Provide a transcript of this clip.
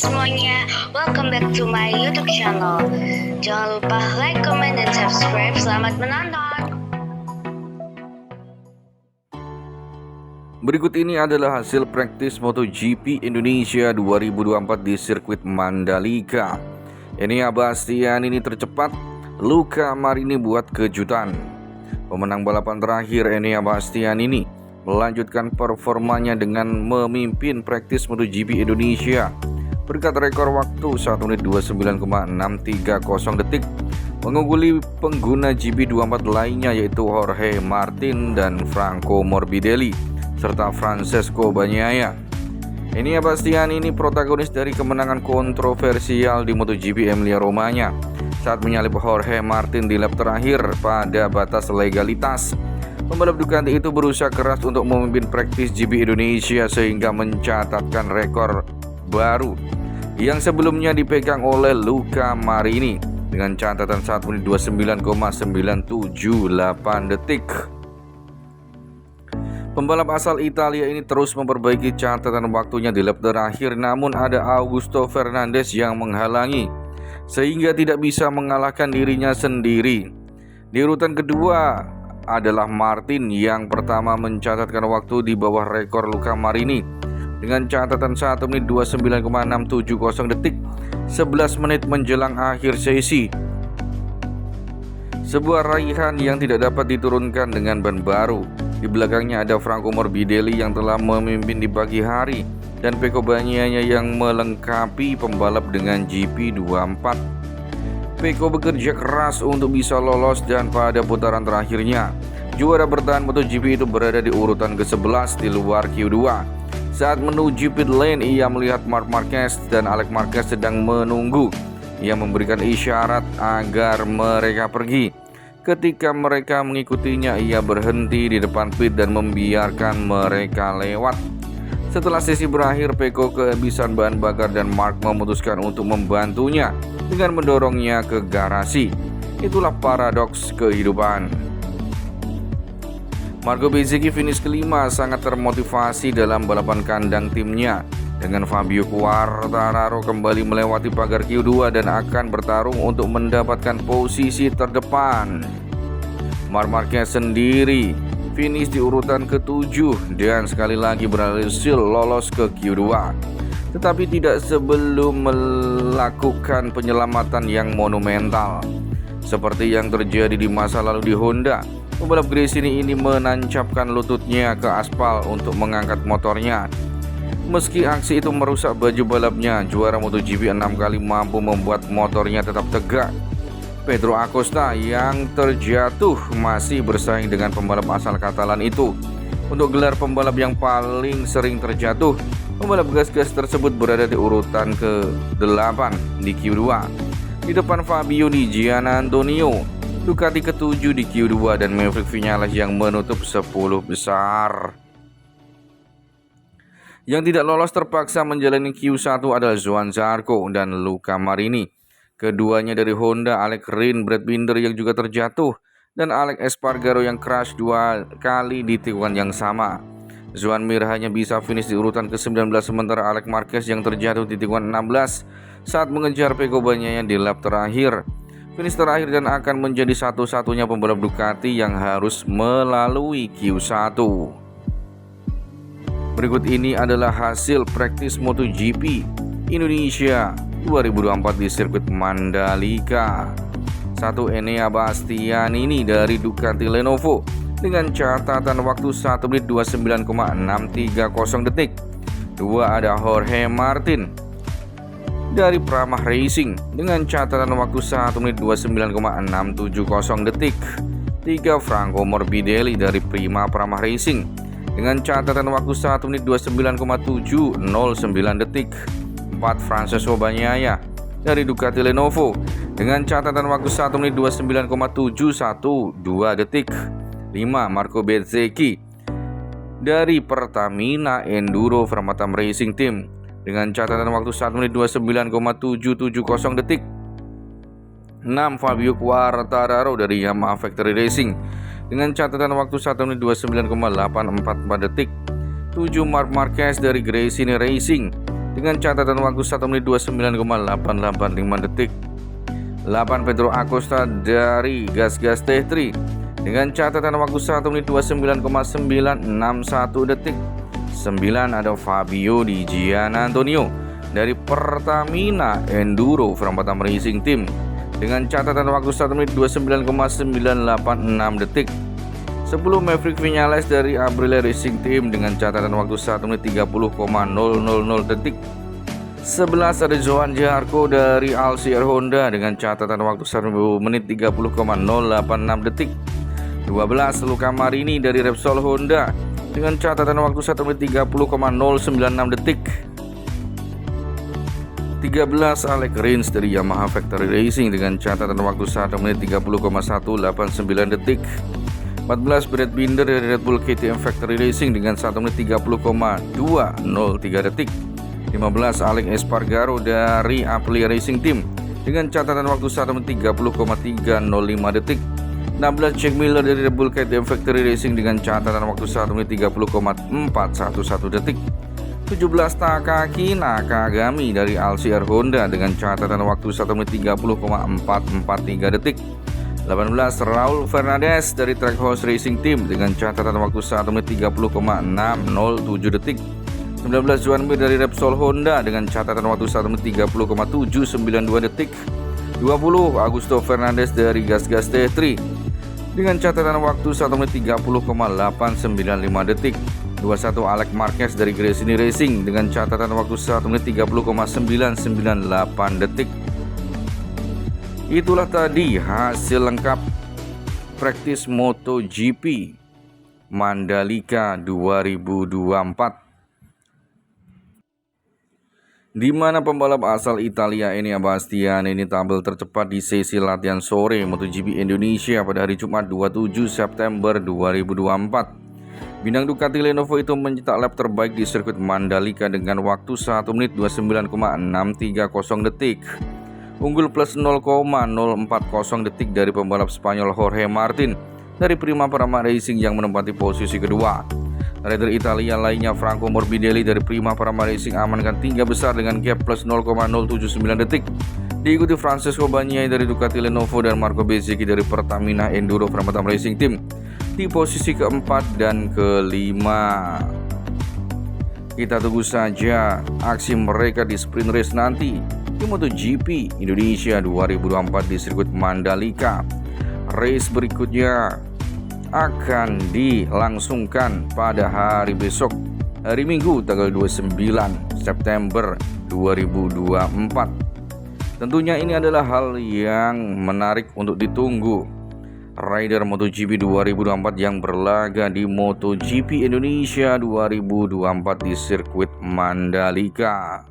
semuanya, welcome back to my YouTube channel. Jangan lupa like, comment, dan subscribe. Selamat menonton. Berikut ini adalah hasil praktis MotoGP Indonesia 2024 di sirkuit Mandalika. Enea Bastianini tercepat, Luca Marini buat kejutan. Pemenang balapan terakhir Enea Bastianini melanjutkan performanya dengan memimpin praktis MotoGP Indonesia berkat rekor waktu 1 menit 29,630 detik, mengungguli pengguna GP24 lainnya yaitu Jorge Martin dan Franco Morbidelli serta Francesco Bagnaia. Enea Bastianini protagonis dari kemenangan kontroversial di MotoGP Emilia-Romagna saat menyalip Jorge Martin di lap terakhir pada batas legalitas. Pembalap Ducati itu berusaha keras untuk memimpin praktis GP Indonesia sehingga mencatatkan rekor baru yang sebelumnya dipegang oleh Luca Marini dengan catatan 1 menit 29,978 detik. Pembalap asal Italia ini terus memperbaiki catatan waktunya di lap terakhir, namun ada Augusto Fernandez yang menghalangi sehingga tidak bisa mengalahkan dirinya sendiri. Di urutan kedua adalah Martin yang pertama mencatatkan waktu di bawah rekor Luca Marini dengan catatan 1 menit 29,670 detik 11 menit menjelang akhir sesi. Sebuah raihan yang tidak dapat diturunkan dengan ban baru. Di belakangnya ada Franco Morbidelli yang telah memimpin di pagi hari dan Pecco Bagnaia yang melengkapi pembalap dengan GP24. Pecco bekerja keras untuk bisa lolos dan pada putaran terakhirnya juara bertahan MotoGP itu berada di urutan ke-11 di luar Q2. Saat menuju pit lane ia melihat Marc Marquez dan Alex Marquez sedang menunggu. Ia memberikan isyarat agar mereka pergi. Ketika mereka mengikutinya ia berhenti di depan pit dan membiarkan mereka lewat. Setelah sesi berakhir, Pecco kehabisan bahan bakar dan Marc memutuskan untuk membantunya dengan mendorongnya ke garasi. Itulah paradoks kehidupan. Marco Bezzecchi finish kelima sangat termotivasi dalam balapan kandang timnya dengan Fabio Quartararo kembali melewati pagar Q2 dan akan bertarung untuk mendapatkan posisi terdepan. Marc Marquez sendiri finish di urutan ke-7 dan sekali lagi berhasil lolos ke Q2, tetapi tidak sebelum melakukan penyelamatan yang monumental. Seperti yang terjadi di masa lalu di Honda, pembalap Gresini ini menancapkan lututnya ke aspal untuk mengangkat motornya. Meski aksi itu merusak baju balapnya, juara MotoGP 6 kali mampu membuat motornya tetap tegak. Pedro Acosta yang terjatuh masih bersaing dengan pembalap asal Katalan itu untuk gelar pembalap yang paling sering terjatuh. Pembalap gas-gas tersebut berada di urutan ke-8 di Q2 di depan Fabio Di Gianantonio, Ducati ke-7 di Q2 dan Maverick Viñales yang menutup 10 besar. Yang tidak lolos terpaksa menjalani Q1 adalah Johann Zarco dan Luca Marini. Keduanya dari Honda, Alex Rins, Brad Binder yang juga terjatuh, dan Alex Espargaro yang crash 2 kali di tikungan yang sama. Joan Mir hanya bisa finish di urutan ke-19 sementara Alex Marquez yang terjatuh di tikungan 16 saat mengejar Pecco Bagnaia di lap terakhir. Finish terakhir dan akan menjadi satu-satunya pembalap Ducati yang harus melalui Q1. Berikut ini adalah hasil praktis MotoGP Indonesia 2024 di sirkuit Mandalika. 1. Enea Bastianini dari Ducati Lenovo dengan catatan waktu 1 menit 29,630 detik. 2. Ada Jorge Martin dari Pramac Racing dengan catatan waktu 1 menit 29,670 detik. 3. Franco Morbidelli dari Prima Pramac Racing dengan catatan waktu 1 menit 29,709 detik. 4. Francesco Bagnaia dari Ducati Lenovo dengan catatan waktu 1 menit 29,712 detik. 5. Marco Bezzecchi dari Pertamina Enduro Framatome Racing Team dengan catatan waktu 1 menit 29,770 detik. 6. Fabio Quartararo dari Yamaha Factory Racing dengan catatan waktu 1 menit 29,844 detik. 7. Marc Marquez dari Gresini Racing dengan catatan waktu 1 menit 29,885 detik. 8 Pedro Acosta dari Gas Teh3 dengan catatan waktu 1 menit 29,961 detik. 9 ada Fabio Di Gianantonio dari Pertamina Enduro Batam Racing Team dengan catatan waktu 1 menit 29,986 detik. 10 Maverick Viñales dari Aprilia Racing Team dengan catatan waktu 1 menit 30,000 detik. 11 ada Johan Zarco dari Alcir Honda dengan catatan waktu 1 menit 30,086 detik. 12 Luca Marini dari Repsol Honda dengan catatan waktu 1 menit 30,096 detik. 13 Alex Rins dari Yamaha Factory Racing dengan catatan waktu 1 menit 30,189 detik. 14 Brad Binder dari Red Bull KTM Factory Racing dengan 1 menit 30,203 detik. 15 Alex Espargaro dari Aprilia Racing Team dengan catatan waktu 1 menit 30,305 detik. 16 Jack Miller dari Red Bull KTM Factory Racing dengan catatan waktu 1 menit 30,411 detik. 17 Takaki Nakagami dari Alcir Honda dengan catatan waktu 1 menit 30,443 detik. 18 Raul Fernandez dari Trackhouse Racing Team dengan catatan waktu 1 menit 30,607 detik. 19 Juan Mir dari Repsol Honda dengan catatan waktu 1 menit 30,792 detik. 20 Augusto Fernandez dari Gas Teh3 dengan catatan waktu 1 menit 30,895 detik. 21 Alex Marquez dari Gresini Racing dengan catatan waktu 1 menit 30,998 detik. Itulah tadi hasil lengkap praktis MotoGP Mandalika 2024, di mana pembalap asal Italia Enea Bastianini ini tampil tercepat di sesi latihan sore MotoGP Indonesia pada hari Jumat 27 September 2024. Bintang Ducati Lenovo itu mencetak lap terbaik di sirkuit Mandalika dengan waktu 1 menit 29,630 detik. Unggul plus 0,040 detik dari pembalap Spanyol Jorge Martin dari Primavera Racing yang menempati posisi kedua. Rider Italia lainnya Franco Morbidelli dari Primavera Racing amankan 3 besar dengan gap plus 0,079 detik. Diikuti Francesco Bagnaia dari Ducati Lenovo dan Marco Bezzecchi dari Pertamina Enduro Batam Racing Team di posisi keempat dan kelima. Kita tunggu saja aksi mereka di sprint race nanti di MotoGP Indonesia 2024 di sirkuit Mandalika. Race berikutnya akan dilangsungkan pada hari besok, hari Minggu tanggal 29 September 2024. Tentunya ini adalah hal yang menarik untuk ditunggu. Rider MotoGP 2024 yang berlaga di MotoGP Indonesia 2024 di sirkuit Mandalika.